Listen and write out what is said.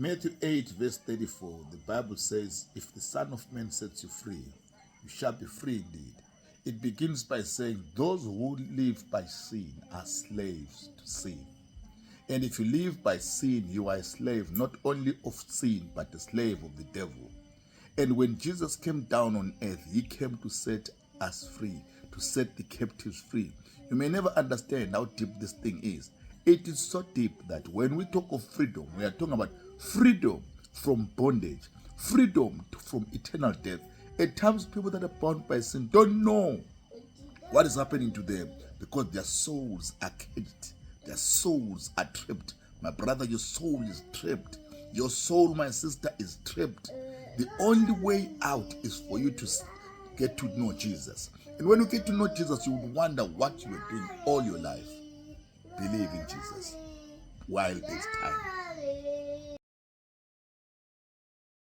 Matthew 8, verse 34, the Bible says, if the Son of Man sets you free, you shall be free indeed. It begins by saying, those who live by sin are slaves to sin. And if you live by sin, you are a slave not only of sin, but a slave of the devil. And when Jesus came down on earth, he came to set us free, to set the captives free. You may never understand how deep this thing is. It is so deep that when we talk of freedom, we are talking about freedom from bondage, freedom from eternal death. At times, people that are bound by sin don't know what is happening to them because their souls are caged. Their souls are trapped. My brother, your soul is trapped. Your soul, my sister, is trapped. The only way out is for you to get to know Jesus. And when you get to know Jesus, you will wonder what you were doing all your life. Believe in Jesus while there's time.